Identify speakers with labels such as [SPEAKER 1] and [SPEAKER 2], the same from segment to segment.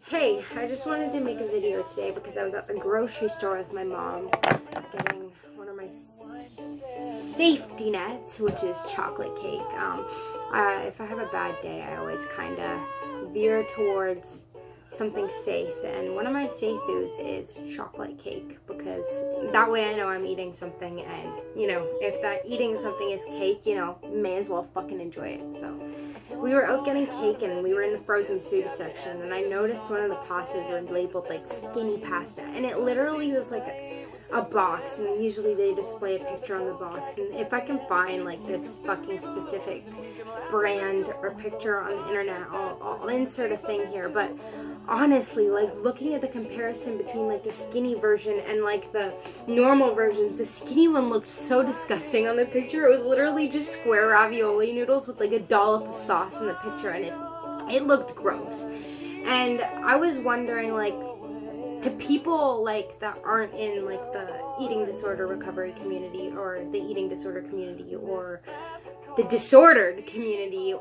[SPEAKER 1] Hey, I just wanted to make a video today because I was at the grocery store with my mom getting one of my safety nets, which is chocolate cake. If I have a bad day, I always kind of veer towards something safe, and one of my safe foods is chocolate cake because that way I know I'm eating something, and if that eating something is cake, may as well fucking enjoy it. So we were out getting cake and we were in the frozen food section, and I noticed one of the pastas were labeled like skinny pasta, and it literally was like a box, and usually they display a picture on the box, and if I can find like this fucking specific brand or picture on the internet, I'll insert a thing here. But honestly, like, looking at the comparison between like the skinny version and like the normal versions, the skinny one looked so disgusting on the picture. It was literally just square ravioli noodles with like a dollop of sauce in the picture, and it looked gross. And I was wondering, like, to people like that aren't in like the eating disorder recovery community or the eating disorder community or the disordered community,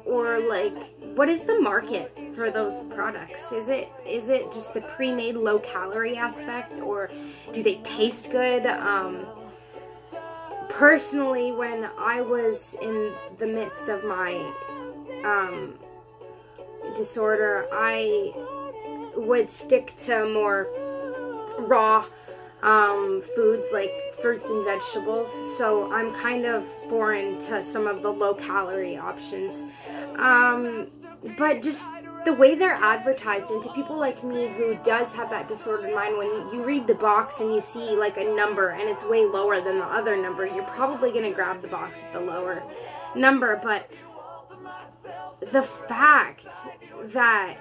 [SPEAKER 1] or like, what is the market for those products? Is it just the pre-made low calorie aspect, or do they taste good? Personally, when I was in the midst of my disorder, I would stick to more raw foods like fruits and vegetables, so I'm kind of foreign to some of the low calorie options, but just the way they're advertised, and to people like me who does have that disordered mind, when you read the box and you see like a number and it's way lower than the other number, you're probably going to grab the box with the lower number. But the fact that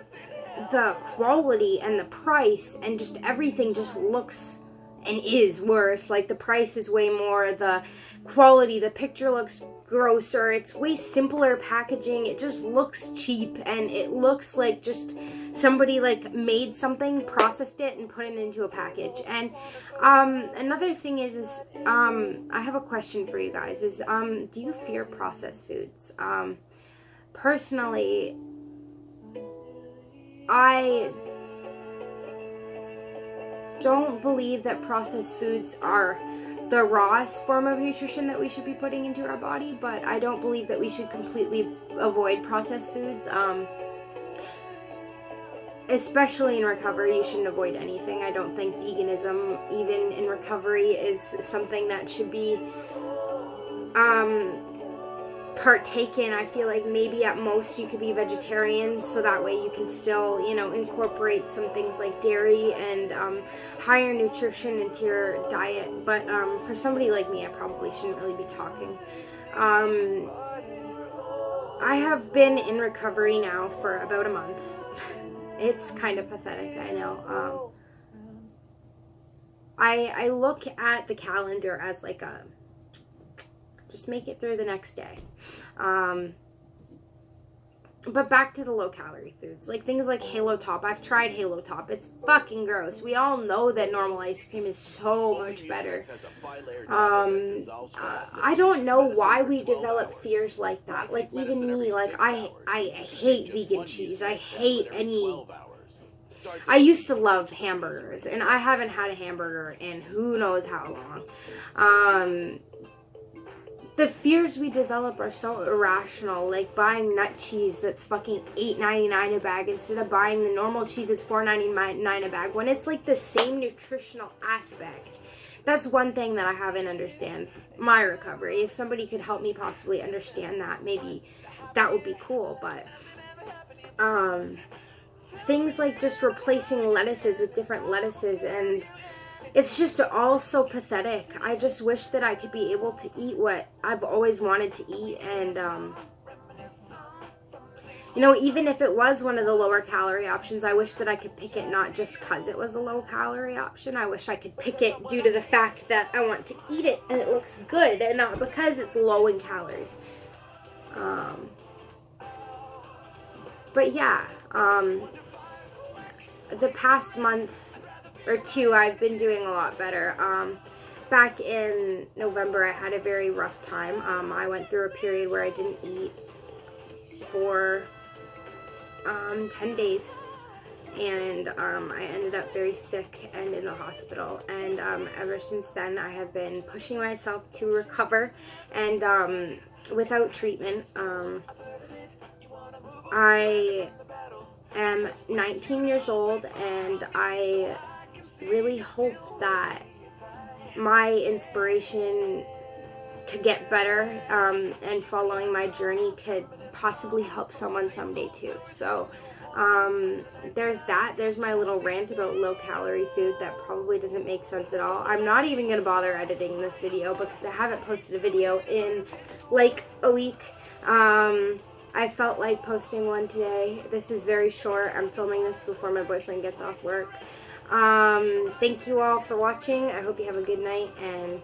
[SPEAKER 1] the quality and the price and just everything just looks and is worse. Like, the price is way more, the quality, the picture looks grosser, it's way simpler packaging, it just looks cheap, and it looks like just somebody like made something, processed it, and put it into a package. And another thing is I have a question for you guys, is do you fear processed foods? Personally, I don't believe that processed foods are the rawest form of nutrition that we should be putting into our body, but I don't believe that we should completely avoid processed foods. Especially in recovery, you shouldn't avoid anything. I don't think veganism, even in recovery, is something that should be partaken. I feel like maybe at most you could be vegetarian, so that way you can still, incorporate some things like dairy and higher nutrition into your diet. But for somebody like me, I probably shouldn't really be talking. I have been in recovery now for about a month. It's kind of pathetic, I know. I look at the calendar as like a just make it through the next day. But back to the low calorie foods, like things like Halo Top. I've tried Halo Top. It's fucking gross. We all know that normal ice cream is so much better. I don't know why we develop fears like that. Like, even me, like, I hate vegan cheese. I hate any... I used to love hamburgers, and I haven't had a hamburger in who knows how long. The fears we develop are so irrational, like buying nut cheese that's fucking $8.99 a bag instead of buying the normal cheese that's $4.99 a bag, when it's like the same nutritional aspect. That's one thing that I haven't understand my recovery. If somebody could help me possibly understand that, maybe that would be cool. But things like just replacing lettuces with different lettuces, and it's just all so pathetic. I just wish that I could be able to eat what I've always wanted to eat, and even if it was one of the lower calorie options, I wish that I could pick it not just because it was a low calorie option. I wish I could pick it due to the fact that I want to eat it and it looks good, and not because it's low in calories. But yeah, the past month or two, I've been doing a lot better. Back in November, I had a very rough time. I went through a period where I didn't eat for 10 days, and I ended up very sick and in the hospital, and ever since then I have been pushing myself to recover, and without treatment. I am 19 years old, and I really hope that my inspiration to get better and following my journey could possibly help someone someday too. So there's that. There's my little rant about low-calorie food that probably doesn't make sense at all. I'm not even going to bother editing this video because I haven't posted a video in like a week. I felt like posting one today. This is very short. I'm filming this before my boyfriend gets off work. Thank you all for watching. I hope you have a good night, and